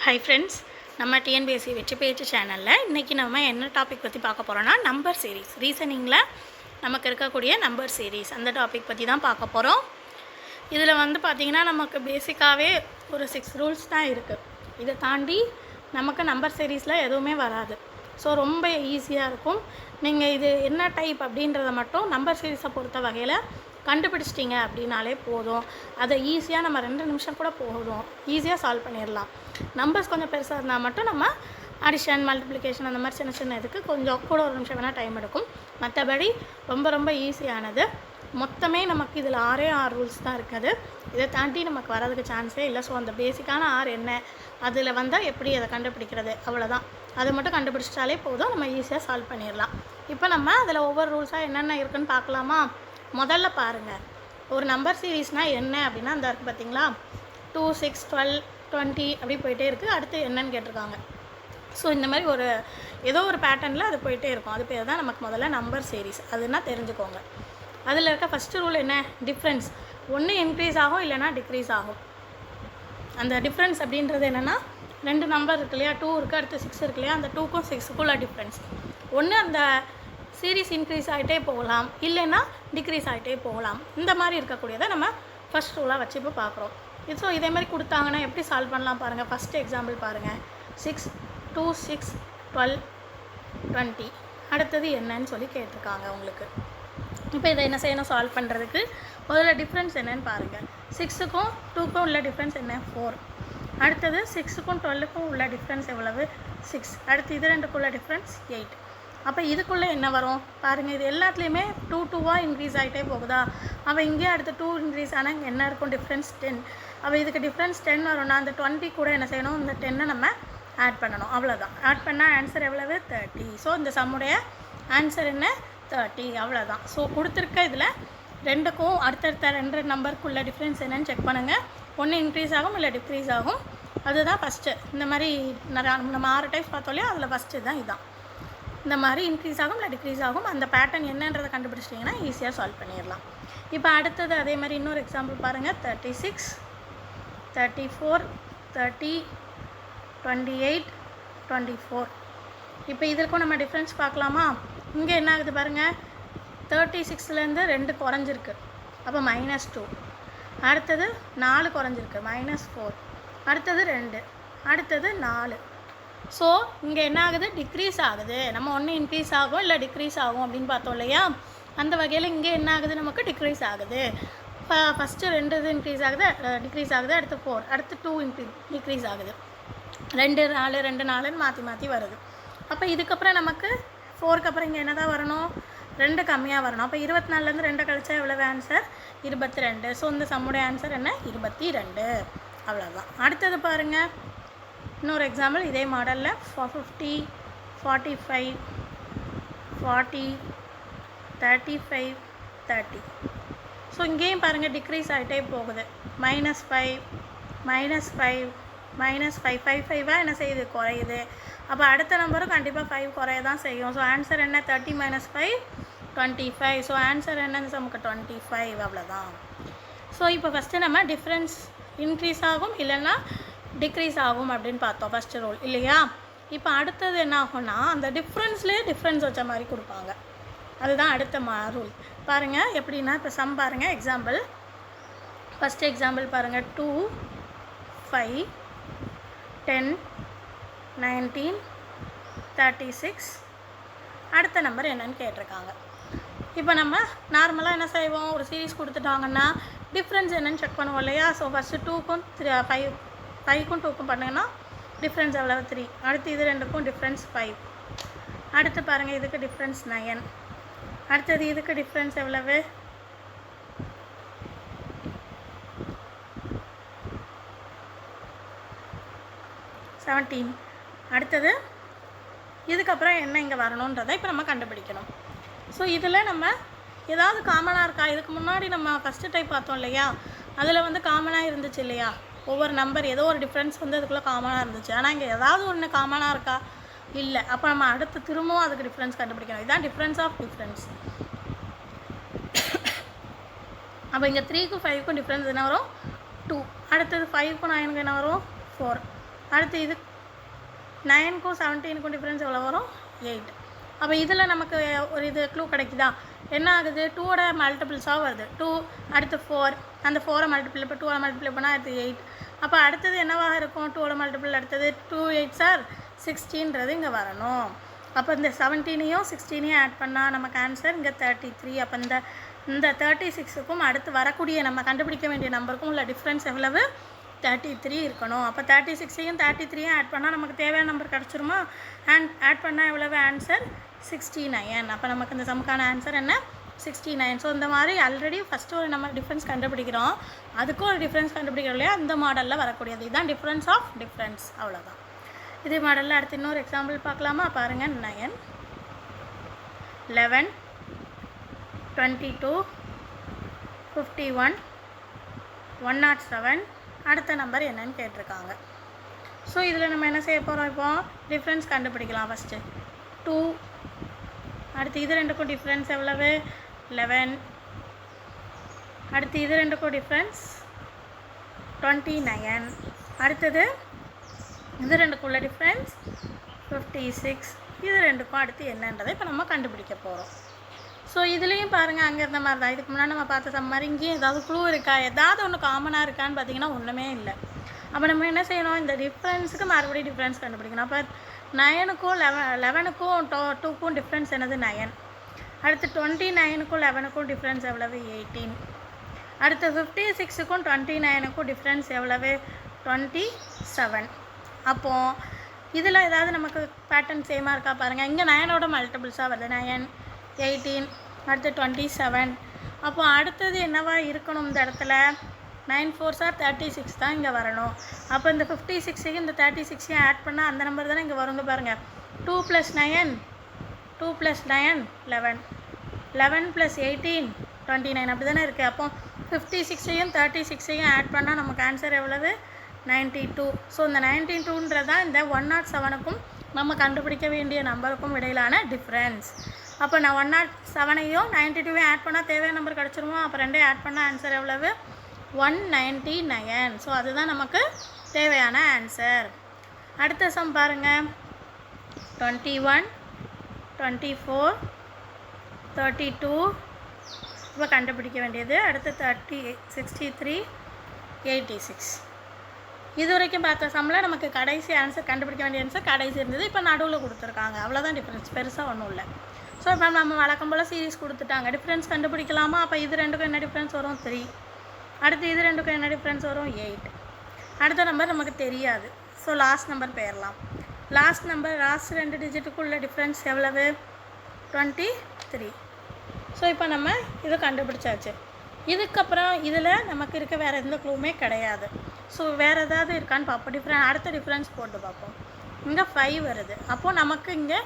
Hi friends, நம்ம TNPSC வெற்றி பேச்சு சேனலில் இன்றைக்கி நம்ம என்ன டாபிக் பற்றி பார்க்க போகிறோன்னா நம்பர் சீரீஸ். ரீசனிங்கில் நமக்கு இருக்கக்கூடிய நம்பர் சீரீஸ் அந்த டாபிக் பற்றி தான் பார்க்க போகிறோம். இதில் பார்த்திங்கன்னா நமக்கு பேசிக்காகவே ஒரு 6 ரூல்ஸ் தான் இருக்குது. இதை தாண்டி நமக்கு நம்பர் சீரீஸில் எதுவுமே வராது. ஸோ ரொம்ப ஈஸியாக இருக்கும். நீங்கள் இது என்ன டைப் அப்படின்றத மட்டும் நம்பர் சீரீஸை பொறுத்த வகையில் கண்டுபிடிச்சிட்டிங்க அப்படின்னாலே போதும். அதை ஈஸியாக நம்ம 2 நிமிஷம் கூட போதும், ஈஸியாக சால்வ் பண்ணிடலாம். நம்பர்ஸ் கொஞ்சம் பெருசாக இருந்தால் மட்டும் நம்ம அடிஷன், மல்டிப்ளிகேஷன் அந்த மாதிரி சின்ன சின்ன இதுக்கு கொஞ்சம் கூட ஒரு நிமிஷம் வேணால் டைம் எடுக்கும். மற்றபடி ரொம்ப ஈஸியானது. மொத்தமே நமக்கு இதில் 6 ரூல்ஸ் தான் இருக்குது. இதை தாண்டி நமக்கு வரதுக்கு சான்ஸே இல்லை. ஸோ அந்த பேசிக்கான 6 என்ன, அதில் வந்தால் எப்படி அதை கண்டுபிடிக்கிறது, அவ்வளோதான். அதை மட்டும் கண்டுபிடிச்சிட்டாலே போதும், நம்ம ஈஸியாக சால்வ் பண்ணிடலாம். இப்போ நம்ம அதில் ஒவ்வொரு ரூல்ஸாக என்னென்ன இருக்குதுன்னு பார்க்கலாமா? முதல்ல பாருங்கள், ஒரு நம்பர் சீரீஸ்னால் என்ன அப்படின்னா அந்த இருக்குது பார்த்திங்களா, 2, 6, 12, 20 அப்படி போயிட்டே இருக்குது. அடுத்து என்னன்னு கேட்டிருக்காங்க. ஸோ இந்த மாதிரி ஒரு ஏதோ ஒரு பேட்டர்னில் அது போயிட்டே இருக்கும். அது பேர் தான் நமக்கு முதல்ல நம்பர் சீரீஸ். அதுனா தெரிஞ்சுக்கோங்க. அதில் இருக்க ஃபஸ்ட்டு ரூல் என்ன, டிஃப்ரென்ஸ். ஒன்று இன்க்ரீஸ் ஆகும், இல்லைனா டிக்ரீஸ் ஆகும். அந்த டிஃப்ரென்ஸ் அப்படின்றது என்னென்னா, 2 நம்பர் இருக்கு இல்லையா, 2 இருக்குது, அடுத்து 6 இருக்கு இல்லையா, அந்த 2க்கும் 6க்குள்ள டிஃப்ரென்ஸ். ஒன்று அந்த சீரீஸ் இன்க்ரீஸ் ஆகிட்டே போகலாம், இல்லைன்னா டிக்ரீஸ் ஆகிட்டே போகலாம். இந்த மாதிரி இருக்கக்கூடியதை நம்ம ஃபஸ்ட் ரூலாக வச்சு இப்போ பார்க்குறோம். ஸோ இதே மாதிரி கொடுத்தாங்கன்னா எப்படி சால்வ் பண்ணலாம் பாருங்கள். ஃபஸ்ட்டு எக்ஸாம்பிள் பாருங்கள். 6, 2, 6, 12, 20. அடுத்தது என்னன்னு சொல்லி கேட்டிருக்காங்க உங்களுக்கு. இப்போ இதை என்ன செய்யணும் சால்வ் பண்ணுறதுக்கு? முதல்ல டிஃப்ரென்ஸ் என்னன்னு பாருங்கள். 6க்கும் 2க்கும் உள்ள டிஃப்ரென்ஸ் என்ன, 4. அடுத்தது 6க்கும் 12க்கும் உள்ள டிஃப்ரென்ஸ் எவ்வளவு, 6. அடுத்து இது 2க்குள்ள டிஃப்ரென்ஸ் 8. அப்போ இதுக்குள்ளே என்ன வரும் பாருங்கள். இது எல்லாத்துலேயுமே 2 இன்க்ரீஸ் ஆகிட்டே போகுதா? அப்போ இங்கே அடுத்து 2 இன்க்ரீஸ் ஆனால் இங்கே என்ன இருக்கும், டிஃப்ரென்ஸ் 10. அப்போ இதுக்கு டிஃப்ரென்ஸ் 10 வரும்னா அந்த 20 கூட என்ன செய்யணும், இந்த 10 நம்ம ஆட் பண்ணணும். அவ்வளோதான். ஆட் பண்ணால் ஆன்சர் எவ்வளவு, 30. ஸோ இந்த சம்முடைய ஆன்சர் என்ன, 30. அவ்வளோதான். ஸோ கொடுத்துருக்க இதில் 2க்கும் அடுத்தடுத்த 2 நம்பருக்குள்ள டிஃப்ரென்ஸ் என்னன்னு செக் பண்ணுங்கள். ஒன்று இன்க்ரீஸ் ஆகும், இல்லை டிக்ரீஸ் ஆகும். அதுதான் ஃபஸ்ட்டு. இந்த மாதிரி நம்ம 6 டைப்ஸ் பார்த்தோம் இல்லையா, அதில் ஃபஸ்ட்டு தான் இதுதான். இந்த மாதிரி இன்க்ரீஸ் ஆகும், இல்லை டிக்ரீஸ் ஆகும். அந்த பேட்டர்ன் என்னன்றதை கண்டுபிடிச்சிட்டிங்கன்னா ஈஸியாக சால்வ் பண்ணிடலாம். இப்போ அடுத்தது அதே மாதிரி இன்னொரு எக்ஸாம்பிள் பாருங்கள். 36, 34, 30, 28, 24. இப்போ இதற்கும் நம்ம டிஃப்ரென்ஸ் பார்க்கலாமா? இங்கே என்ன ஆகுது பாருங்கள். 36லேருந்து 2 குறைஞ்சிருக்கு, அப்போ -2. அடுத்தது 4 குறைஞ்சிருக்கு, -4. அடுத்தது 2, அடுத்தது 4. ஸோ இங்கே என்ன ஆகுது, டிக்ரீஸ் ஆகுது. நம்ம ஒன்று இன்க்ரீஸ் ஆகும், இல்லை டிக்ரீஸ் ஆகும் அப்படின்னு பார்த்தோம் இல்லையா, அந்த வகையில் இங்கே என்ன ஆகுது, நமக்கு டிக்ரீஸ் ஆகுது. ஃபஸ்ட்டு 2 இது இன்க்ரீஸ் ஆகுது, டிக்ரீஸ் ஆகுது. அடுத்து 4, அடுத்து 2 டிக்ரீஸ் ஆகுது. 2, 4, 2, 4ன்னு மாற்றி வருது. அப்போ இதுக்கப்புறம் நமக்கு 4க்கு அப்புறம் இங்கே என்ன தான் வரணும், 2 கம்மியாக வரணும். அப்போ 24லேருந்து 2 கழிச்சா எவ்வளவு ஆன்சர், 22. ஸோ இந்த சம்முடைய ஆன்சர் என்ன, 22. அவ்வளோதான். அடுத்தது பாருங்கள், இன்னொரு எக்ஸாம்பிள் இதே மாடலில் 50, 45, 40, 35, 30. ஸோ இங்கேயும் பாருங்கள் டிக்ரீஸ் ஆகிட்டே போகுது. -5, -5, -5, 5 என்ன செய்யுது, குறையுது. அப்போ அடுத்த நம்பரும் கண்டிப்பாக 5 குறைய தான் செய்யும். ஸோ ஆன்சர் என்ன, 30 - 5, 25. ஸோ ஆன்சர் என்ன, நமக்கு 25. அவ்வளோதான். ஸோ இப்போ ஃபஸ்ட்டு நம்ம டிஃப்ரென்ஸ் இன்க்ரீஸ் ஆகும், இல்லைன்னா டிக்ரீஸ் ஆகும் அப்படின்னு பார்த்தோம் ஃபஸ்ட்டு ரூல் இல்லையா. இப்போ அடுத்தது என்ன ஆகும்னா, அந்த டிஃப்ரென்ஸ்லேயே டிஃப்ரென்ஸ் வச்ச மாதிரி கொடுப்பாங்க. அதுதான் அடுத்த ரூல். பாருங்கள் எப்படின்னா, இப்போ சம் பாருங்கள். எக்ஸாம்பிள் ஃபஸ்ட்டு எக்ஸாம்பிள் பாருங்கள். 2, 5, 10, 19, 36. அடுத்த நம்பர் என்னன்னு கேட்டிருக்காங்க. இப்போ நம்ம நார்மலாக என்ன செய்வோம், ஒரு சீரீஸ் கொடுத்துட்டாங்கன்னா டிஃப்ரென்ஸ் என்னன்னு செக் பண்ணுவோம் இல்லையா. ஸோ ஃபஸ்ட்டு 2க்கும் 5க்கும் 2க்கும் பண்ணிங்கன்னா டிஃப்ரென்ஸ் எவ்வளவு, 3. அடுத்து இது 2க்கும் டிஃப்ரென்ஸ் 5. அடுத்து பாருங்கள் இதுக்கு டிஃப்ரென்ஸ் 9. அடுத்தது இதுக்கு டிஃப்ரென்ஸ் எவ்வளவு, 17. அடுத்தது இதுக்கப்புறம் என்ன இங்கே வரணுன்றதை இப்போ நம்ம கண்டுபிடிக்கணும். ஸோ இதில் நம்ம ஏதாவது காமனாக இருக்கா, இதுக்கு முன்னாடி நம்ம ஃபஸ்ட்டு டைப் பார்த்தோம் இல்லையா, அதில் காமனாக இருந்துச்சு இல்லையா, ஒவ்வொரு நம்பர் ஏதோ ஒரு டிஃப்ரென்ஸ் அதுக்குள்ளே காமனாக இருந்துச்சு. ஆனால் இங்கே ஏதாவது ஒன்று காமனாக இருக்கா, இல்லை. அப்போ நம்ம அடுத்து திரும்பவும் அதுக்கு டிஃப்ரென்ஸ் கண்டுபிடிக்கணும். இதுதான் டிஃப்ரென்ஸ் ஆஃப் டிஃப்ரென்ஸ். அப்போ இங்கே 3க்கும் 5க்கும் டிஃப்ரென்ஸ் என்ன வரும், 2. அடுத்தது 5க்கும் 9க்கும் என்ன வரும், 4. அடுத்து இது 9க்கும் 17க்கும் டிஃப்ரென்ஸ் எவ்வளோ வரும் 8. அப்போ இதில் நமக்கு ஒரு இது க்ளூ கிடைக்குதா, என்ன ஆகுது 2ஓட மல்டிபிள்ஸாக வருது. 2 அடுத்து 4, அந்த 4 மல்டிப்ளை இப்போ 2 மல்டிப்ளை பண்ணால் அடுத்து 8. அப்போ அடுத்தது என்னவாக இருக்கும் 2ஓட மல்டிபிள் அடுத்தது 2 8s are 16ன்றது இங்கே வரணும். அப்போ இந்த 17ஐயும் 16ஐயும் ஆட் பண்ணால் நமக்கு ஆன்சர் இங்கே 33. அப்போ இந்த 36க்கும் அடுத்து வரக்கூடிய நம்ம கண்டுபிடிக்க வேண்டிய நம்பருக்கும் உள்ள டிஃப்ரென்ஸ் எவ்வளவு 33 இருக்கணும். அப்போ 36ஐயும் 33ஐயும் ஆட் பண்ணால் நமக்கு தேவையான நம்பர் கிடச்சிருமா, ஆட் பண்ணால் எவ்வளவு ஆன்சர் 69. அப்போ நமக்கு இந்த சம்முக்கான ஆன்சர் என்ன 69. ஸோ இந்த மாதிரி ஆல்ரெடி ஃபஸ்ட்டு ஒரு நம்ம டிஃப்ரென்ஸ் கண்டுபிடிக்கிறோம், அதுக்கும் ஒரு டிஃப்ரென்ஸ் கண்டுபிடிக்கிறோம் இல்லையா, அந்த மாடலில் வரக்கூடியது இதுதான் டிஃப்ரென்ஸ் ஆஃப் டிஃப்ரென்ஸ், அவ்வளோதான். இதே மாடலில் அடுத்து இன்னொரு எக்ஸாம்பிள் பார்க்கலாமா, பாருங்கள். 9 11 22 51 107 அடுத்த நம்பர் என்னன்னு கேட்டிருக்காங்க. ஸோ இதில் நம்ம என்ன செய்ய போகிறோம், இப்போ டிஃப்ரென்ஸ் கண்டுபிடிக்கலாம். ஃபஸ்ட்டு 2, அடுத்து இது ரெண்டுக்கும் டிஃப்ரென்ஸ் எவ்வளவு 11, அடுத்து இது ரெண்டுக்கும் டிஃப்ரென்ஸ் 29, அடுத்தது இது ரெண்டுக்குள்ள டிஃப்ரென்ஸ் 56, இது ரெண்டுக்கும் அடுத்து என்னன்றதை இப்போ நம்ம கண்டுபிடிக்க போகிறோம். ஸோ இதுலேயும் பாருங்கள் அங்கே இருந்த மாதிரி தான், இதுக்கு முன்னாடி நம்ம பார்த்த சம் மாதிரி இங்கேயும் ஏதாவது க்ளூ இருக்கா, ஏதாவது ஒன்று காமனாக இருக்கான்னு பார்த்தீங்கன்னா ஒன்றுமே இல்லை. அப்போ நம்ம என்ன செய்யணும், இந்த டிஃப்ரென்ஸுக்கு மறுபடியும் டிஃப்ரென்ஸ் கண்டுபிடிக்கணும். அப்போ 9க்கும் 11க்கும் 2க்கும் டிஃப்ரென்ஸ் என்னது 9, அடுத்து 29க்கும் 11க்கும் டிஃப்ரென்ஸ் எவ்வளவு 18, அடுத்து 56க்கும் 29க்கும் டிஃப்ரென்ஸ் எவ்வளவு 27. அப்போது இதில் ஏதாவது நமக்கு பேட்டர்ன் சேமாக இருக்கா பாருங்கள். இங்கே 9ஓட மல்டிபிள்ஸாக வருது 9 18 அடுத்து 27. அப்போது அடுத்தது என்னவா இருக்கணும், இந்த இடத்துல 9 4s are 36 தான் இங்கே வரணும். அப்போ இந்த 56ஐயும் இந்த 36ஐயும் ஆட் பண்ணால் அந்த நம்பர் தானே இங்கே வருங்க பாருங்கள். 2 + 9 2 + 9 11 11 + 18 29 அப்படி தானே இருக்குது. அப்போ 56ஐயும் 36ஐயும் ஆட் பண்ணால் நமக்கு ஆன்சர் எவ்வளவு 92. ஸோ இந்த 92ன்றதான் இந்த 107க்கும் நம்ம கண்டுபிடிக்க வேண்டிய நம்பருக்கும் இடையிலான டிஃப்ரென்ஸ். அப்போ நான் 107ஐயும் 92ஐயும் ஆட் பண்ணால் தேவையான நம்பர் கிடச்சிருமோ, அப்போ ரெண்டையும் ஆட் பண்ணால் ஆன்சர் எவ்வளவு 199. ஸோ அதுதான் நமக்கு தேவையான ஆன்சர். அடுத்த சம் பாருங்கள். 21 24 32 இப்போ கண்டுபிடிக்க வேண்டியது. அடுத்து 30 63 86. இது வரைக்கும் பார்த்த சம்மில் நமக்கு கடைசி ஆன்சர் கண்டுபிடிக்க வேண்டிய ஆன்சர் கடைசி இருந்தது, இப்போ நடுவில் கொடுத்துருக்காங்க, அவ்வளோதான் டிஃப்ரென்ஸ், பெருசாக ஒன்றும் இல்லை. ஸோ இப்போ நம்ம வழக்கம் போல் சீரிஸ் கொடுத்துட்டாங்க, டிஃப்ரென்ஸ் கண்டுபிடிக்கலாமா. அப்போ இது ரெண்டுக்கும் என்ன டிஃப்ரென்ஸ் வரும் 3, அடுத்து இது ரெண்டுக்கும் என்ன டிஃப்ரென்ஸ் வரும் 8. அடுத்த நம்பர் நமக்கு தெரியாது, ஸோ லாஸ்ட் நம்பர் போயிடலாம். லாஸ்ட் நம்பர் லாஸ்ட் 2 டிஜிட்டுக்குள்ள டிஃப்ரென்ஸ் எவ்வளவு 23. ஸோ இப்போ நம்ம இதை கண்டுபிடிச்சாச்சு. இதுக்கப்புறம் இதில் நமக்கு இருக்க வேறு எந்த க்ளூவுமே கிடையாது. ஸோ வேறு ஏதாவது இருக்கான்னு பார்ப்போம். அடுத்த டிஃப்ரென்ஸ் போட்டு பார்ப்போம். இங்கே 5 வருது, அப்போது நமக்கு இங்கே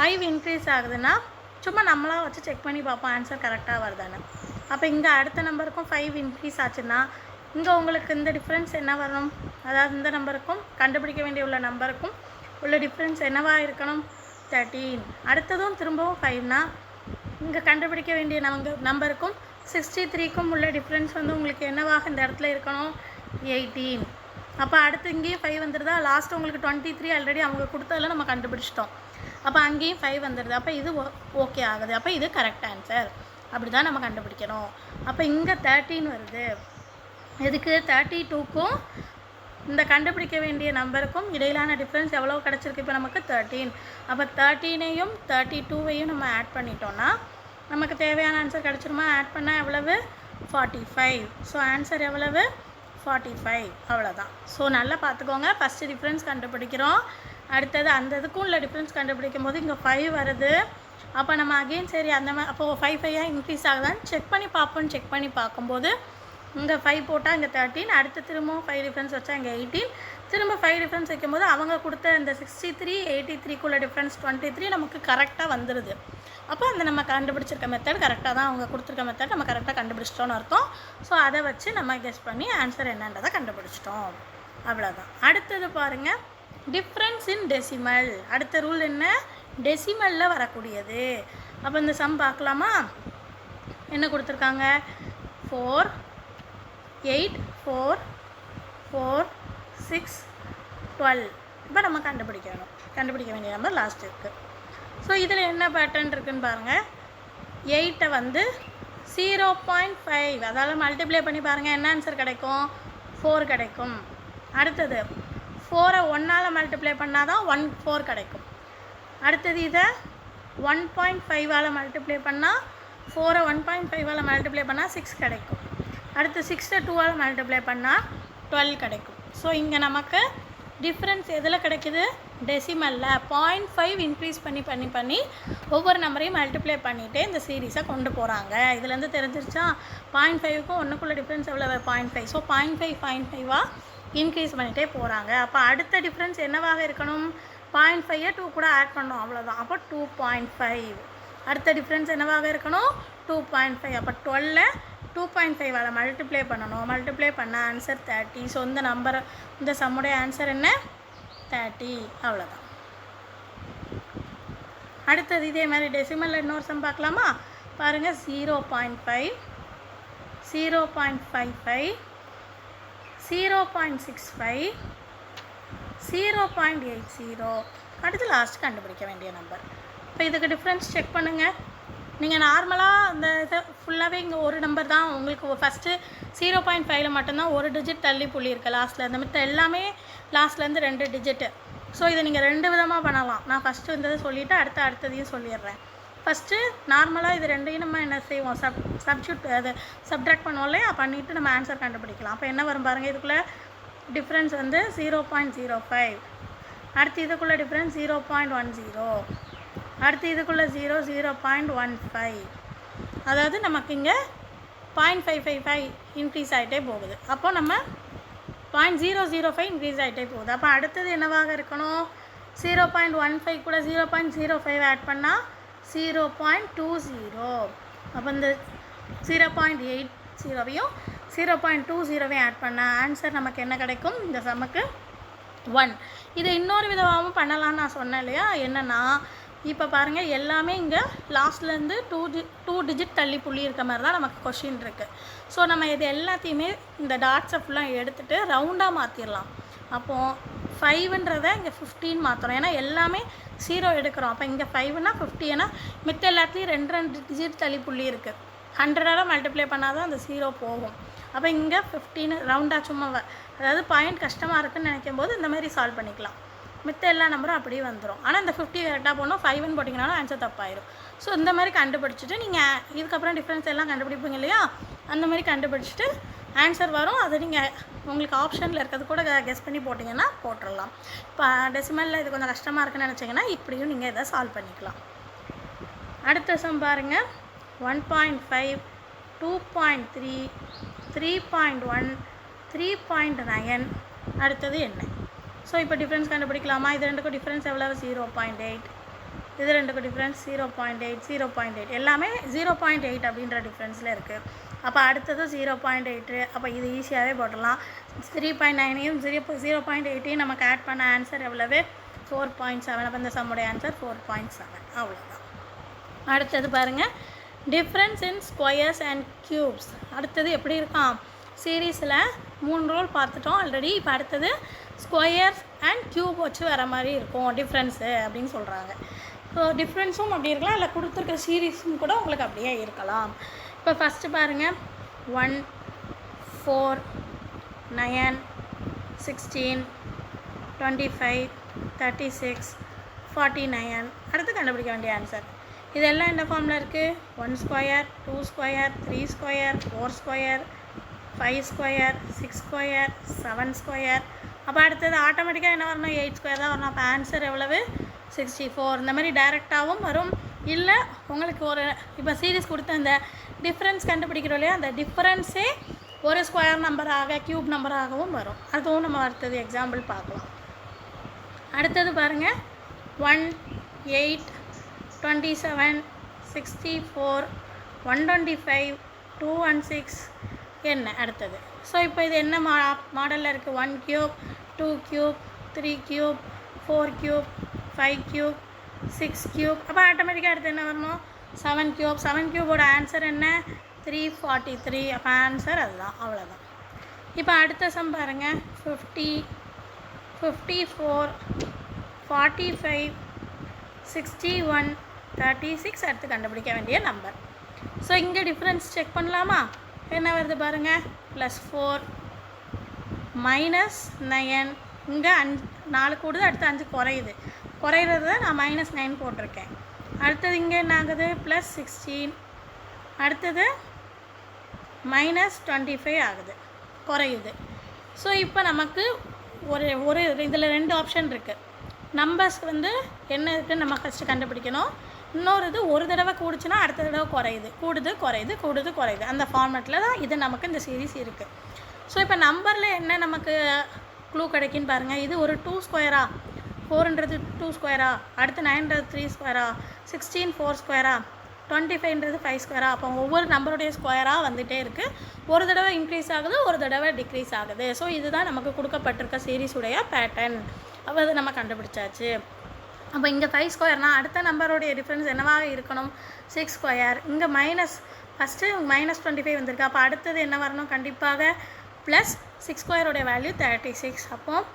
5 இன்க்ரீஸ் ஆகுதுன்னா சும்மா நம்மளாக வச்சு செக் பண்ணி பார்ப்போம் ஆன்சர் கரெக்டாக வருதானு. அப்போ இங்கே அடுத்த நம்பருக்கும் 5 இன்க்ரீஸ் ஆச்சுன்னா இங்கே உங்களுக்கு இந்த டிஃப்ரென்ஸ் என்ன வரணும், அதாவது இந்த நம்பருக்கும் கண்டுபிடிக்க வேண்டிய உள்ள நம்பருக்கும் உள்ள டிஃப்ரென்ஸ் என்னவாக இருக்கணும் 13. அடுத்ததும் திரும்பவும் 5னா இங்கே கண்டுபிடிக்க வேண்டிய நம்பருக்கும் 63க்கும் உள்ள டிஃப்ரென்ஸ் வந்து உங்களுக்கு என்னவாக இந்த இடத்துல இருக்கணும் 18. அப்போ அடுத்து இங்கேயும் 5 வந்துடுதா, லாஸ்ட்டு உங்களுக்கு 23 ஆல்ரெடி அவங்க கொடுத்ததில் நம்ம கண்டுபிடிச்சிட்டோம். அப்போ அங்கேயும் 5 வந்துடுது, அப்போ இது ஓகே ஆகுது, அப்போ இது கரெக்ட் ஆன்சர். அப்படி தான் நம்ம கண்டுபிடிக்கணும். அப்போ இங்கே 13 வருது, இதுக்கு 32க்கும் இந்த கண்டுபிடிக்க வேண்டிய நம்பருக்கும் இடையிலான டிஃப்ரென்ஸ் எவ்வளோ கிடச்சிருக்கு இப்போ நமக்கு 13. அப்போ 13ஐயும் 32வையும் நம்ம ஆட் பண்ணிட்டோன்னா நமக்கு தேவையான ஆன்சர் கிடச்சிருமா, ஆட் பண்ணால் எவ்வளவு 45. ஸோ ஆன்சர் எவ்வளவு 45, அவ்வளோதான். ஸோ நல்லா பார்த்துக்கோங்க, ஃபஸ்ட்டு டிஃப்ரென்ஸ் கண்டுபிடிக்கிறோம், அடுத்தது அந்த இதுக்கும் உள்ள டிஃப்ரென்ஸ் கண்டுபிடிக்கும் போது இங்கே 5 வருது. அப்போ நம்ம அகெயின் சரி அந்த மாதிரி அப்போது 5 இன்க்ரீஸ் ஆகுதான்னு செக் பண்ணி பார்ப்போம். செக் பண்ணி பார்க்கும்போது இங்கே 5 போட்டால் இங்கே 13, அடுத்து திரும்பவும் 5 டிஃப்ரென்ஸ் வச்சா இங்கே 18, திரும்ப 5 டிஃப்ரென்ஸ் வைக்கும்போது அவங்க கொடுத்த இந்த 63 83க்குள்ள டிஃப்ரென்ஸ் 23 நமக்கு கரெக்டாக வந்துடுது. அப்போ அந்த நம்ம கண்டுபிடிச்சிருக்க மெத்தட் கரெக்டாக தான், அவங்க கொடுத்துருக்க மெத்தட் நம்ம கரெக்டாக கண்டுபிடிச்சிட்டோன்னு அர்த்தம். ஸோ அதை வச்சு நம்ம கெஸ் பண்ணி ஆன்சர் என்னன்றதை கண்டுபிடிச்சிட்டோம், அவ்வளோதான். அடுத்தது பாருங்கள், டிஃப்ரென்ஸ் இன் டெசிமல். அடுத்த ரூல் என்ன, டெசிமலில் வரக்கூடியது. அப்போ இந்த சம் பார்க்கலாமா. என்ன கொடுத்துருக்காங்க 4 8 4 4 6 12. இப்போ நம்ம கண்டுபிடிக்க வேண்டிய நம்பர் லாஸ்ட் இருக்குது. ஸோ இதில் என்ன பேட்டர்ன் இருக்குதுன்னு பாருங்கள். 8 வந்து 0.5 அதாவது மல்டிப்ளை பண்ணி பாருங்கள், என்ன ஆன்சர் கிடைக்கும்? 4 கிடைக்கும். அடுத்தது 4 1ஆல் மல்டிப்ளை பண்ணால் தான் 4 கிடைக்கும். அடுத்தது இதை 1.5ஆல் மல்டிப்ளை பண்ணால் 4 1.5ஆல் மல்டிப்ளை பண்ணால் 6 கிடைக்கும். அடுத்து 6 2ஆல் மல்டிப்ளை பண்ணால் 12 கிடைக்கும். ஸோ இங்கே நமக்கு டிஃப்ரென்ஸ் எதில் கிடைக்குது? டெசிமலில் 0.5 இன்க்ரீஸ் பண்ணி ஒவ்வொரு நம்பரையும் மல்டிப்ளை பண்ணிவிட்டு இந்த சீரீஸை கொண்டு போகிறாங்க. இதுலேருந்து தெரிஞ்சிருச்சா 0.5க்கும் 1க்குள்ள டிஃப்ரென்ஸ் எவ்வளோ? 0.5. ஸோ 0.5 இன்க்ரீஸ் பண்ணிகிட்டே போகிறாங்க. அப்போ அடுத்த டிஃப்ரென்ஸ் என்னவாக இருக்கணும்? 0.5 2 கூட ஆட் பண்ணோம், அவ்வளோதான். அப்போ 2.5. அடுத்த டிஃப்ரென்ஸ் என்னவாக இருக்கணும்? 2.5. அப்போ 12 2.5ஆல் மல்டிப்ளை பண்ணணும். மல்டிப்ளை பண்ண ஆன்சர் 30. ஸோ இந்த சம்முடைய ஆன்சர் என்ன? 30. அவ்வளோதான். அடுத்தது இதே மாதிரி டெசிமலில் இன்னொரு சம் பார்க்கலாமா? பாருங்கள். 0.5 0.55 0.65 0.80. அடுத்து லாஸ்ட் கண்டுபிடிக்க வேண்டிய நம்பர். இப்போ இதுக்கு டிஃப்ரென்ஸ் செக் பண்ணுங்கள். நீங்கள் நார்மலாக இந்த இதை ஃபுல்லாகவே இங்கே ஒரு நம்பர் தான் உங்களுக்கு ஃபஸ்ட்டு 0.5ல் மட்டும்தான் ஒரு டிஜிட் தள்ளி புள்ளி இருக்குது லாஸ்ட்டில். இந்த மற்ற எல்லாமே லாஸ்ட்லேருந்து 2 டிஜிட்டு. ஸோ இதை நீங்கள் 2 விதமாக பண்ணலாம். நான் ஃபஸ்ட்டு இந்த இதை சொல்லிவிட்டு அடுத்ததையும் சொல்லிடுறேன். ஃபஸ்ட்டு நார்மலாக இது ரெண்டையும் நம்ம என்ன செய்வோம்? சப்ட்ராக்ட் பண்ணுவோம் இல்லையா? பண்ணிவிட்டு நம்ம ஆன்சர் கண்டுபிடிக்கலாம். அப்போ என்ன வரும் பாருங்கள். இதுக்குள்ளே டிஃப்ரென்ஸ் வந்து 0.05. அடுத்து இதுக்குள்ளே டிஃப்ரென்ஸ் 0.10. அடுத்து இதுக்குள்ளே 0.15. அதாவது நமக்கு இங்கே 0.555 இன்க்ரீஸ் ஆகிட்டே போகுது. அப்போ நம்ம 0.005 இன்க்ரீஸ் ஆகிட்டே போகுது. அப்போ அடுத்தது என்னவாக இருக்கணும்? 0.15 கூட 0.05 ஆட் பண்ணால் 0.20. அப்போ இந்த 0.80வையும் 0.20வையும் ஆட் பண்ணால் ஆன்சர் நமக்கு என்ன கிடைக்கும்? இந்த சம்முக்கு 1. இதை இன்னொரு விதமாகவும் பண்ணலான்னு நான் சொன்னேன் இல்லையா? என்னென்னா இப்போ பாருங்கள், எல்லாமே இங்கே லாஸ்ட்லேருந்து 2 டிஜிட் தள்ளி புள்ளி இருக்க மாதிரி தான் நமக்கு கொஷின் இருக்குது. ஸோ நம்ம இது எல்லாத்தையுமே இந்த டாட்ஸை ஃபுல்லாக எடுத்துகிட்டு ரவுண்டாக மாற்றிடலாம். அப்போது 5ன்றதை இங்கே 15 மாற்றுறோம். ஏன்னா எல்லாமே 0 எடுக்கிறோம். அப்போ இங்கே 5னா 50. ஏன்னா மித்த எல்லாத்துலேயும் 2 டிஜிட் தள்ளி புள்ளி இருக்குது. 100ஆல் மல்டிப்ளை பண்ணால் தான் அந்த 0 போகும். அப்போ இங்கே 15 ரவுண்டாக சும்மா அதாவது பாயிண்ட் கஷ்டமாக இருக்குதுன்னு நினைக்கும் போது இந்த மாதிரி சால்வ் பண்ணிக்கலாம். மித்த எல்லா நம்பரும் அப்படியே வந்துடும். ஆனால் இந்த 50 கரெக்டாக போடணும். 5ன்னு போட்டிங்கனாலும் ஆன்சர் தப்பாயிடும். ஸோ இந்த மாதிரி கண்டுபிடிச்சிட்டு நீங்கள் இதுக்கப்புறம் டிஃப்ரென்ஸ் எல்லாம் கண்டுபிடிப்பீங்க இல்லையா? அந்த மாதிரி கண்டுபிடிச்சிட்டு ஆன்சர் வரும். அதை நீங்கள் உங்களுக்கு ஆப்ஷனில் இருக்கிறது கூட கெஸ் பண்ணி போட்டிங்கன்னா போட்டுடலாம். இப்போ டெசிமலில் இது கொஞ்சம் கஷ்டமாக இருக்குன்னு நினச்சிங்கன்னா இப்படியும் நீங்கள் இதை சால்வ் பண்ணிக்கலாம். அடுத்த சம் பாருங்கள். 1.5 2.3 3.1 3.9. அடுத்தது என்ன? ஸோ இப்போ டிஃப்ரென்ஸ் கண்டுபிடிக்கலாமா? இது ரெண்டுக்கும் டிஃப்ரென்ஸ் எவ்வளோ? 0.8. இது ரெண்டுக்கும் டிஃப்ரென்ஸ் 0.8 0.8. எல்லாமே 0.8 அப்படின்ற டிஃப்ரென்ஸில் இருக்குது. அப்போ அடுத்தது 0.8. அப்போ இது ஈஸியாகவே போடலாம். 3.9ஐயும் 0.8ஐயும் நமக்கு ஆட் பண்ண ஆன்சர் எவ்வளவு? 4.7. அப்போ இந்த சம்முடைய ஆன்சர் 4.7. அவ்வளோதான். அடுத்தது பாருங்கள். Difference in squares and cubes. அடுத்தது எப்படி இருக்கான்? சீரீஸில் 3 ரூல் பார்த்துட்டோம் ஆல்ரெடி. இப்போ அடுத்தது ஸ்கொயர்ஸ் அண்ட் க்யூப் வச்சு வர மாதிரி இருக்கும் டிஃப்ரென்ஸு அப்படின்னு சொல்கிறாங்க. ஸோ டிஃப்ரென்ஸும் அப்படி இருக்கலாம், இல்லை கொடுத்துருக்க சீரீஸும் கூட உங்களுக்கு அப்படியே இருக்கலாம். இப்போ ஃபஸ்ட்டு பாருங்கள். 1 4 9 16 25 36 49. அடுத்து கண்டுபிடிக்க வேண்டிய ஆன்சர். இதெல்லாம் என்ன ஃபார்மில் இருக்குது? 1 square 2 square 3 square 4 square 5 square 6 square 7 square. அப்போ அடுத்தது ஆட்டோமேட்டிக்காக என்ன வரணும்? 8 ஸ்கொயர் தான் வரணும். அப்போ ஆன்சர் எவ்வளவு? 64. இந்த மாதிரி டைரெக்டாகவும் வரும். இல்லை உங்களுக்கு ஒரு இப்போ சீரீஸ் கொடுத்த இந்த டிஃப்ரென்ஸ் கண்டுபிடிக்கிறோம் இல்லையா? அந்த டிஃப்ரென்ஸே ஒரு ஸ்கொயர் நம்பராக க்யூப் நம்பராகவும் வரும். அதுவும் நம்ம அடுத்தது எக்ஸாம்பிள் பார்க்கலாம். அடுத்தது பாருங்கள். 1 8 27 64 125 216 என்ன அடுத்தது? ஸோ இப்போ இது என்ன மாடலில் இருக்குது? 1 cube 2 cube 3 cube 4 cube 5 cube 6 cube. அப்போ ஆட்டோமேட்டிக்காக அடுத்து என்ன வரணும்? 7 க்யூப். 7 க்யூபோட ஆன்சர் என்ன? 343. அப்போ ஆன்சர் அதுதான். அவ்வளோதான். இப்போ அடுத்த சம் பாருங்கள். 50 54, 45, 61, 36 அடுத்து கண்டுபிடிக்க வேண்டிய நம்பர். ஸோ இங்கே டிஃப்ரென்ஸ் செக் பண்ணலாமா? என்ன வருது பாருங்கள், +4 -9. இங்கே 4 கூடுது, அடுத்து 5 குறையுது. குறையிறது நான் -9 போட்டிருக்கேன். அடுத்தது இங்கே என்ன ஆகுது, +16. அடுத்தது -25 ஆகுது, குறையுது. ஸோ இப்போ நமக்கு ஒரு இதில் 2 ஆப்ஷன் இருக்குது. நம்பர்ஸ் வந்து என்ன இருக்குதுன்னு நம்ம ஃபஸ்ட்டு கண்டுபிடிக்கணும். இன்னொரு இது ஒரு தடவை கூடுச்சுன்னா அடுத்த தடவை குறையுது, கூடுது குறையுது, கூடுது குறையுது. அந்த ஃபார்மேட்டில் தான் இது நமக்கு இந்த சீரீஸ் இருக்குது. ஸோ இப்போ நம்பரில் என்ன நமக்கு க்ளூ கிடைக்குன்னு பாருங்கள். இது ஒரு 2 ஸ்கொயரா, 4ன்றது 2 ஸ்கொயரா, அடுத்து 9ன்றது 3 ஸ்கொயரா, 16 4 ஸ்கொயரா, 25ன்றது 5 ஸ்கொயரா. அப்போ ஒவ்வொரு நம்பருடைய ஸ்கொயராக வந்துகிட்டே இருக்குது. ஒரு தடவை இன்க்ரீஸ் ஆகுது, ஒரு தடவை டிக்ரீஸ் ஆகுது. ஸோ இதுதான் நமக்கு கொடுக்கப்பட்டிருக்க சீரீஸுடைய பேட்டர்ன். அப்போ அது நம்ம கண்டுபிடிச்சாச்சு. அப்போ இங்கே 5 ஸ்கொயர்னால் அடுத்த நம்பருடைய டிஃப்ரென்ஸ் என்னவாக இருக்கணும், 6 ஸ்கொயர். இங்கே ஃபஸ்ட்டு -25 வந்திருக்கு. அப்போ அடுத்தது என்ன வரணும், கண்டிப்பாக +6 ஸ்கொயருடைய வேல்யூ 36. அப்போது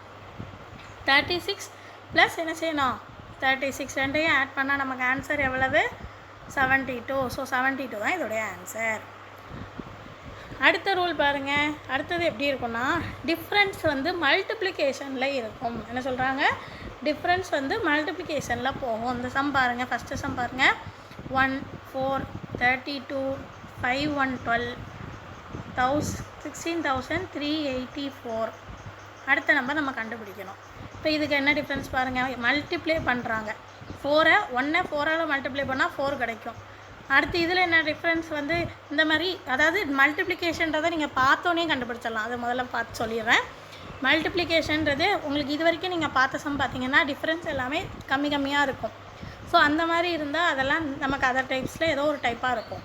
36 ப்ளஸ் என்ன செய்யணும், 36 ரெண்டையும் ஆட் பண்ணால் நமக்கு ஆன்சர் எவ்வளவு, 72. ஸோ 72 தான் இதோடைய ஆன்சர். அடுத்த ரூல் பாருங்கள். அடுத்தது எப்படி இருக்குன்னா, டிஃப்ரென்ஸ் வந்து மல்டிப்ளிகேஷனில் இருக்கும். என்ன சொல்கிறாங்க, டிஃப்ரென்ஸ் வந்து மல்டிப்ளிகேஷனில் போகும். இந்த சம் பாருங்கள், ஃபஸ்ட்டு சம் பாருங்கள். 1 4 32 5 1 12 16,384. அடுத்த நம்பர் நம்ம கண்டுபிடிக்கணும். இப்போ இதுக்கு என்ன டிஃப்ரென்ஸ் பாருங்கள், மல்டிப்ளை பண்ணுறாங்க. 4ஆல் மல்டிப்ளை பண்ணால் 4 கிடைக்கும். அடுத்து இதில் என்ன டிஃப்ரென்ஸ் வந்து இந்த மாதிரி, அதாவது மல்டிப்ளிகேஷன்றதை நீங்கள் பார்த்தோன்னே கண்டுபிடிச்சிடலாம். அதை முதல்ல பார்த்து சொல்லிடுறேன். மல்டிப்ளிகேஷன்றது உங்களுக்கு இது வரைக்கும் நீங்கள் பார்த்த சம் பார்த்தீங்கன்னா டிஃப்ரென்ஸ் எல்லாமே கம்மியாக இருக்கும். ஸோ அந்த மாதிரி இருந்தால் அதெல்லாம் நமக்கு அதர் டைப்ஸில் ஏதோ ஒரு டைப்பாக இருக்கும்.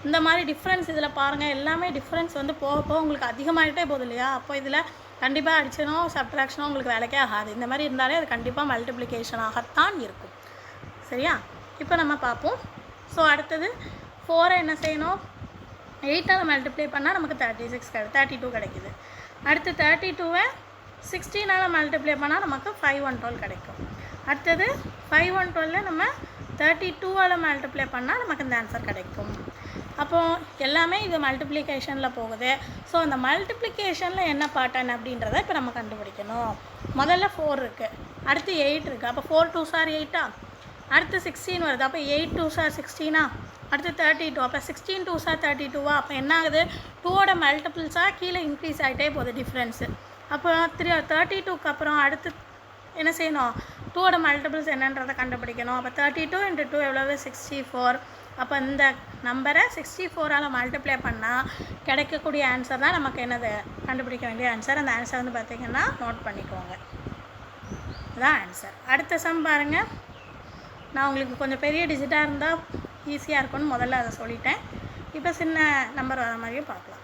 இந்த மாதிரி டிஃப்ரென்ஸ் இதில் பாருங்கள், எல்லாமே டிஃப்ரென்ஸ் வந்து போக போக உங்களுக்கு அதிகமாகிட்டே போகுது இல்லையா. அப்போ இதில் கண்டிப்பாக அடிஷனோ சப்ட்ராக்ஷனோ உங்களுக்கு வேலைக்கே ஆகாது. இந்த மாதிரி இருந்தாலே அது கண்டிப்பாக மல்டிப்ளிகேஷனாகத்தான் இருக்கும். சரியா? இப்போ நம்ம பார்ப்போம். ஸோ அடுத்தது 4 என்ன செய்யணும், 8ஆல் மல்டிப்ளை பண்ணால் நமக்கு 32 கிடைக்குது. அடுத்து 32வை 16ஆல் மல்டிப்ளை பண்ணால் நமக்கு 5 1 12 கிடைக்கும். அடுத்தது 5 1 12 நம்ம 32ஆல் மல்டிப்ளை பண்ணால் நமக்கு இந்த ஆன்சர் கிடைக்கும். அப்போது எல்லாமே இது மல்டிப்ளிகேஷனில் போகுது. ஸோ அந்த மல்டிப்ளிகேஷனில் என்ன பேட்டர்ன் அப்படின்றத இப்போ நம்ம கண்டுபிடிக்கணும். முதல்ல 4 இருக்குது, அடுத்து 8 இருக்குது. அப்போ 4 2s are 8ஆ, அடுத்து 16 வருது. அப்போ 8 2s are 16ஆ, அடுத்து 32. அப்போ 16 2s are 32வா. அப்போ என்ன ஆகுது, 2ஓட மல்டிபிள்ஸாக கீழே இன்க்ரீஸ் ஆகிட்டே போகுது டிஃப்ரென்ஸு. அப்போ 32க்கு அப்புறம் அடுத்து என்ன செய்யணும், 2ஓட மல்டிபிள்ஸ் என்னன்றதை கண்டுபிடிக்கணும். அப்போ 32 × 2 எவ்வளவு, 64. அப்போ இந்த நம்பரை 64ஆல் மல்டிப்ளை பண்ணால் கிடைக்கக்கூடிய ஆன்சர் தான் நமக்கு என்னது, கண்டுபிடிக்க வேண்டிய ஆன்சர். அந்த ஆன்சர் வந்து பார்த்திங்கன்னா நோட் பண்ணிக்கோங்க, இதுதான் ஆன்சர். அடுத்த சம் பாருங்கள். நான் உங்களுக்கு கொஞ்சம் பெரிய டிஜிட்டாக இருந்தால் ஈஸியாக இருக்கும்னு முதல்ல அதை சொல்லிட்டேன். இப்போ சின்ன நம்பர் வர மாதிரியும் பார்க்கலாம்.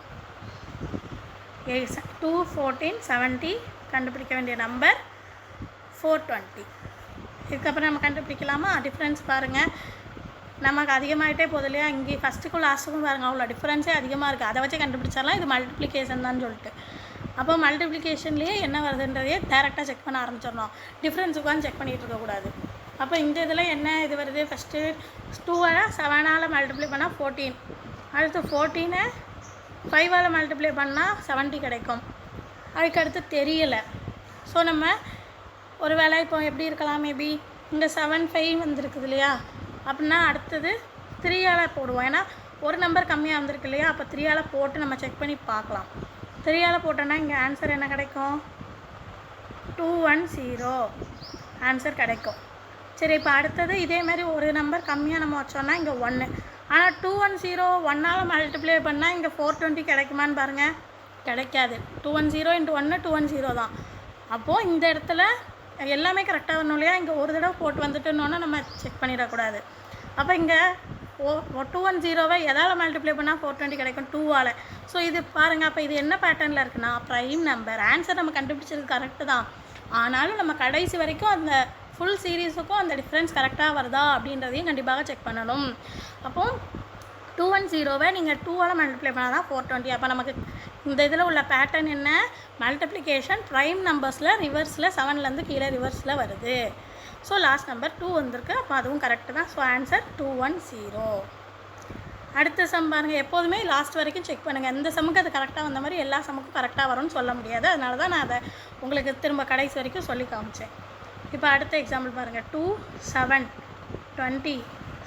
2 14 70 கண்டுபிடிக்க வேண்டிய நம்பர் 420. இதுக்கப்புறம் நம்ம கண்டுபிடிக்கலாமா? டிஃப்ரென்ஸ் பாருங்கள், நமக்கு அதிகமாகிட்டே போகுது இல்லையா. இங்கே ஃபஸ்ட்டுக்கும் லாஸ்ட்டுக்கும் பாருங்கள், அவ்வளோ டிஃப்ரென்ஸே அதிகமாக இருக்குது. அதை வச்சு கண்டுபிடிச்சாலாம் இது மல்டிப்ளிகேஷன் தான் சொல்லிட்டு. அப்போ மல்டிப்ளிகேஷன்லேயே என்ன வருதுன்றதையே டேரெக்டாக செக் பண்ண ஆரம்பிச்சிடணும். டிஃப்ரென்ஸ் உட்காந்து செக் பண்ணிகிட்டு இருக்கக்கூடாது. அப்போ இந்த இதில் என்ன இது வருது, ஃபஸ்ட்டு 2 7ஆல் மல்டிப்ளை பண்ணால் 14, அடுத்து 14 5ஆல் மல்டிப்ளை பண்ணால் 70 கிடைக்கும். அதுக்கடுத்து தெரியலை. ஸோ நம்ம ஒரு வேளை இப்போ எப்படி இருக்கலாம், மேபி இங்கே 7 5 வந்துருக்குது இல்லையா. அப்படின்னா அடுத்தது 3ஆல் போடுவோம். ஏன்னா ஒரு நம்பர் கம்மியாக வந்திருக்கு இல்லையா. அப்போ 3ஆல் போட்டு நம்ம செக் பண்ணி பார்க்கலாம். 3ஆல் போட்டோன்னா இங்கே ஆன்சர் என்ன கிடைக்கும், 210 ஆன்சர் கிடைக்கும். சரி, இப்போ அடுத்தது இதேமாதிரி ஒரு நம்பர் கம்மியாக நம்ம வச்சோன்னா இங்கே 1. ஆனால் 210 1ஆல் மல்டிப்ளை பண்ணால் இங்கே 420 கிடைக்குமான்னு பாருங்கள், கிடைக்காது. 210 × 1 210 தான். அப்போது இந்த இடத்துல எல்லாமே கரெக்டாக வரணும் இல்லையா. இங்கே ஒரு தடவை போட்டு வந்துட்டுன்னொன்னா நம்ம செக் பண்ணிடக்கூடாது. அப்போ இங்கே 210வை எதால் மல்டிப்ளை பண்ணால் 420 கிடைக்கும், 2ஆல். ஸோ இது பாருங்கள், அப்போ இது என்ன பேட்டர்னில் இருக்குன்னா ப்ரைம் நம்பர். ஆன்சர் நம்ம கண்டுபிடிச்சது கரெக்டு தான், ஆனாலும் நம்ம கடைசி வரைக்கும் அந்த ஃபுல் சீரீஸுக்கும் அந்த டிஃப்ரென்ஸ் கரெக்டாக வருதா அப்படின்றதையும் கண்டிப்பாக செக் பண்ணணும். அப்போது 210வை நீங்கள் 2ஆல் மல்டிப்ளை பண்ணால் தான் 420. அப்போ நமக்கு இந்த இதில் உள்ள பேட்டர்ன் என்ன, மல்டிப்ளிகேஷன் ப்ரைம் நம்பர்ஸில் ரிவர்ஸில் 7லேருந்து கீழே ரிவர்ஸில் வருது. ஸோ லாஸ்ட் நம்பர் 2 வந்திருக்கு. அப்போ அதுவும் கரெக்டு தான். So answer 210. அடுத்த சம் பாருங்கள். எப்போதுமே லாஸ்ட் வரைக்கும் செக் பண்ணுங்கள். இந்த சம்முக்கு அது கரெக்டாக வந்த மாதிரி எல்லா சம்முக்கும் கரெக்டாக வரும்னு சொல்ல முடியாது. அதனால தான் நான் அதை உங்களுக்கு திரும்ப கடைசி வரைக்கும் சொல்லி காமிச்சேன். இப்போ அடுத்த எக்ஸாம்பிள் பாருங்கள். 2 7 20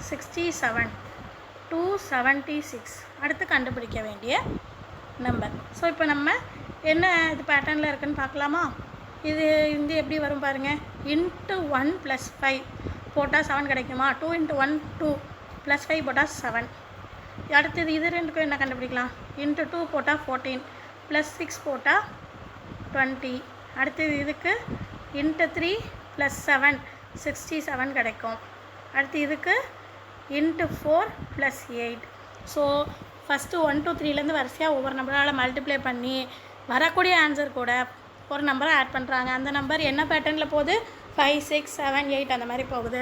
67 276. அடுத்து கண்டுபிடிக்க வேண்டிய நம்பர். ஸோ இப்போ நம்ம என்ன இது பேட்டர்னில் இருக்குதுன்னு பார்க்கலாமா. இது இந்த எப்படி வரும் பாருங்கள். இன்ட்டு 1 + 5 போட்டால் 7 கிடைக்குமா. 2 × 1 2 + 5 போட்டால் 7. அடுத்தது இது ரெண்டுக்கும் என்ன கண்டுபிடிக்கலாம். இன்ட்டு 2 போட்டால் 14 + 6 போட்டால் 20. அடுத்தது இதுக்கு இன்ட்டு 3 + 7 67 கிடைக்கும். அடுத்து இதுக்கு இன்ட்டு 4 + 8. ஸோ ஃபஸ்ட்டு 1 2 3லேருந்து வரிசையாக ஒவ்வொரு நம்பரால் மல்டிப்ளை பண்ணி வரக்கூடிய ஆன்சர் கூட ஒரு நம்பரை ஆட் பண்ணுறாங்க. அந்த நம்பர் என்ன பேட்டர்னில் போகுது, 5 6 7 8 அந்த மாதிரி போகுது.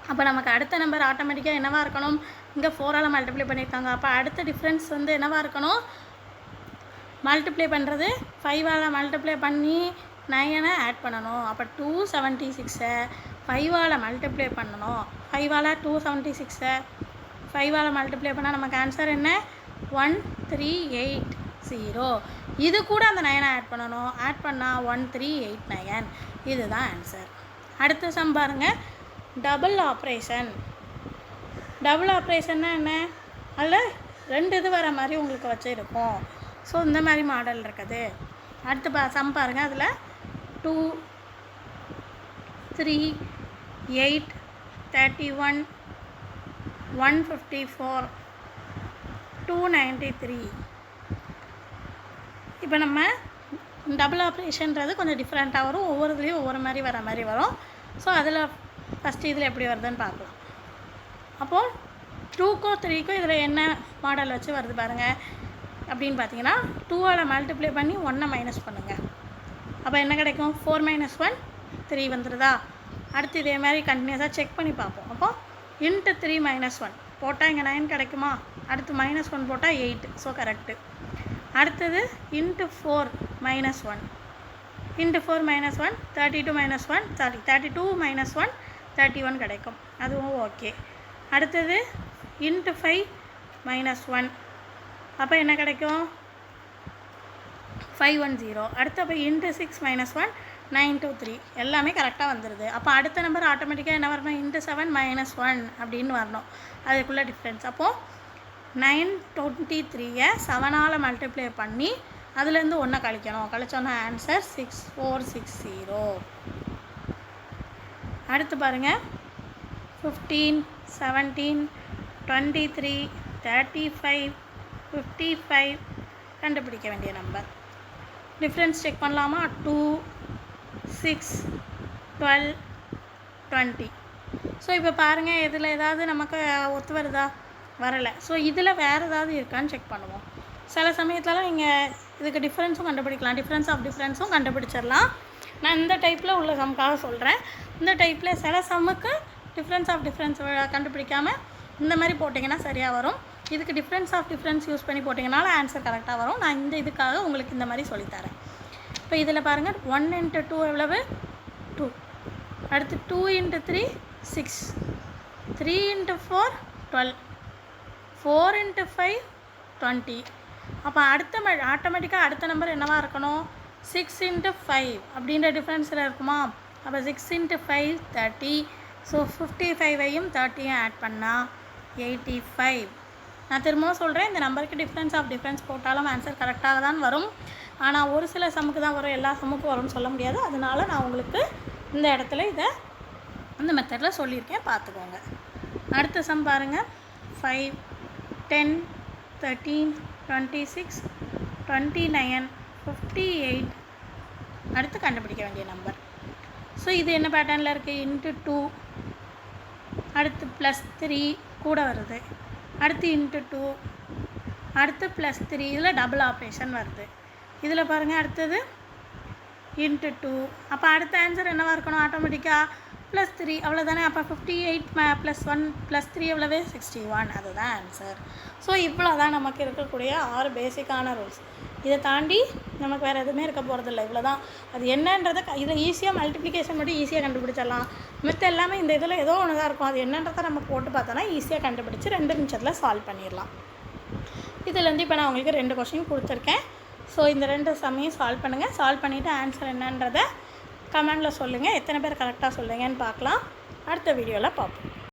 அப்போ நமக்கு அடுத்த நம்பர் ஆட்டோமேட்டிக்காக என்னவாக இருக்கணும், இங்கே 4ஆல் மல்டிப்ளை பண்ணியிருக்காங்க. அப்போ அடுத்த டிஃப்ரென்ஸ் வந்து என்னவாக இருக்கணும், மல்டிப்ளை பண்ணுறது 5ஆல் மல்டிப்ளை பண்ணி 9 ஆட் பண்ணணும். அப்போ 276 5ஆல் மல்டிப்ளை பண்ணணும். 5ஆல் 276 5ஆல் மல்டிப்ளை பண்ணால் நமக்கு ஆன்சர் என்ன, 1380. இது கூட அந்த 9 ஆட் பண்ணணும். ஆட் பண்ணால் 1389. இதுதான் ஆன்சர். அடுத்த சம் பாருங்கள். Double operation. டபுள் ஆப்ரேஷன்னா என்ன, அதில் 2 இது வர மாதிரி உங்களுக்கு வச்சுருக்கும். ஸோ இந்த மாதிரி மாடல் இருக்குது. அடுத்து சம் பாருங்கள். அதில் 2 3 8 31 154 293. இப்போ நம்ம டபுள் ஆப்ரேஷன்றது கொஞ்சம் டிஃப்ரெண்ட்டாக வரும். ஒவ்வொரு இதுலேயும் ஒவ்வொரு மாதிரி வர மாதிரி வரும். ஸோ அதில் ஃபஸ்ட்டு இதில் எப்படி வருதுன்னு பார்க்கலாம். அப்போது 2க்கும் 3க்கும் இதில் என்ன மாடல் வச்சு வருது பாருங்கள். அப்படின்னு பார்த்தீங்கன்னா 2ஆல் மல்டிப்ளை பண்ணி 1 மைனஸ் பண்ணுங்கள். அப்போ என்ன கிடைக்கும், 4 - 1 3 வந்துடுதா. அடுத்து இதே மாதிரி கண்டினியூஸாக செக் பண்ணி பார்ப்போம். அப்போது இன்ட்டு 3 - 1 போட்டால் இங்கே 9 கிடைக்குமா. அடுத்து -1 போட்டால் 8. So correct. அடுத்தது இன்ட்டு 4 - 1 இன்ட்டு 4 - 1 32 - 1 32 - 1 31 கிடைக்கும். அதுவும் ஓகே. அடுத்தது இன்ட்டு 5 - 1 அப்போ என்ன கிடைக்கும், 510. அடுத்து அப்போ இன்ட்டு 6 - 1 923. எல்லாமே கரெக்டாக வந்துடுது. அப்போ அடுத்த நம்பர் ஆட்டோமேட்டிக்காக என்ன வரணும், இன்ட்டு 7 - 1 அப்படின்னு வரணும். அதுக்குள்ளே டிஃப்ரென்ஸ். அப்போது 923 7ஆல் மல்டிப்ளை பண்ணி அதுலேருந்து 1 கழிக்கணும். கழிச்சோன்னா ஆன்சர் 6460. அடுத்து பாருங்கள். 15 17 23 35 55 கண்டுபிடிக்க வேண்டிய நம்பர். டிஃப்ரென்ஸ் செக் பண்ணலாமா. 2 6 12 20. ஸோ இப்போ பாருங்கள், இதில் ஏதாவது நமக்கு ஒத்து வருதா, வரலை. ஸோ இதில் வேறு ஏதாவது இருக்கான்னு செக் பண்ணுவோம். சில சமயத்தில் நீங்கள் இதுக்கு டிஃப்ரென்ஸும் கண்டுபிடிக்கலாம், டிஃப்ரென்ஸ் ஆஃப் டிஃப்ரென்ஸும் கண்டுபிடிச்சிடலாம். நான் இந்த டைப்பில் உள்ள சம்க்காக சொல்கிறேன். இந்த டைப்பில் சில சம்முக்கு டிஃப்ரென்ஸ் ஆஃப் டிஃப்ரென்ஸ் கண்டுபிடிக்காமல் இந்த மாதிரி போட்டிங்கன்னா சரியாக வரும். இதுக்கு டிஃப்ரென்ஸ் ஆஃப் டிஃப்ரென்ஸ் யூஸ் பண்ணி போட்டிங்கனால ஆன்சர் கரெக்டாக வரும். நான் இந்த இதுக்காக உங்களுக்கு இந்த மாதிரி சொல்லித்தரேன். இப்போ இதில் பாருங்கள். 1 × 2 எவ்வளவு, 2. அடுத்து 2 × 3 6 3 × 4 12 4 × 5 20. அப்போ அடுத்த ஆட்டோமேட்டிக்காக அடுத்த நம்பர் என்னவாக இருக்கணும், 6 × 5 அப்படின்ற டிஃப்ரென்ஸில் இருக்குமா. அப்போ 6 × 5 30. ஸோ 55ஐயும் 30யும் ஆட் பண்ணால் 85. நான் திரும்பவும் சொல்கிறேன், இந்த நம்பருக்கு டிஃப்ரென்ஸ் ஆஃப் டிஃப்ரென்ஸ் போட்டாலும் ஆன்சர் கரெக்டாக தான் வரும். ஆனால் ஒரு சில சம்முக்கு தான் வரும், எல்லா சம்முக்கும் வரும்னு சொல்ல முடியாது. அதனால் நான் உங்களுக்கு இந்த இடத்துல இதை அந்த மெத்தடில் சொல்லியிருக்கேன், பார்த்துக்கோங்க. அடுத்த சம் பாருங்கள். 5 10 13 26 29 58. அடுத்து கண்டுபிடிக்க வேண்டிய நம்பர். ஸோ இது என்ன பேட்டர்னில் இருக்குது, இன்ட்டு 2 அடுத்து +3 கூட வருது. அடுத்து இன்ட்டு 2 அடுத்து +3. இதில் டபுள் ஆப்ரேஷன் வருது. இதில் பாருங்கள். அடுத்தது இன்ட்டு 2. அப்போ அடுத்த ஆன்சர் என்னவாக இருக்கணும், ஆட்டோமேட்டிக்காக ப்ளஸ் 3 அவ்வளோதானே. அப்போ 58 + 1 + 3 எவ்வளவு 61. அதுதான் ஆன்சர். ஸோ இவ்வளோ தான் நமக்கு இருக்கக்கூடிய 6 பேசிக்கான ரூல்ஸ். இதை தாண்டி நமக்கு வேறு எதுவுமே இருக்க போகிறதில்ல. இவ்வளோ தான். அது என்னன்றதை இதில் ஈஸியாக மல்டிப்ளிகேஷன் மட்டும் ஈஸியாக கண்டுபிடிச்சிடலாம். மித்த எல்லாமே இந்த இதில் ஏதோ ஒன்று தான் இருக்கும். அது என்னன்றதை நம்ம போட்டு பார்த்தோன்னா ஈஸியாக கண்டுபிடிச்சி 2 நிமிஷத்தில் சால்வ் பண்ணிடலாம். இதுலேருந்து இப்போ நான் உங்களுக்கு 2 கொஷின் கொடுத்துருக்கேன். ஸோ இந்த 2 சம்மையும் சால்வ் பண்ணுங்கள். சால்வ் பண்ணிவிட்டு ஆன்சர் என்னன்றதை கமெண்டில் சொல்லுங்கள். எத்தனை பேர் கரெக்டாக சொல்லுங்கன்னு பார்க்கலாம். அடுத்த வீடியோவில் பார்ப்போம்.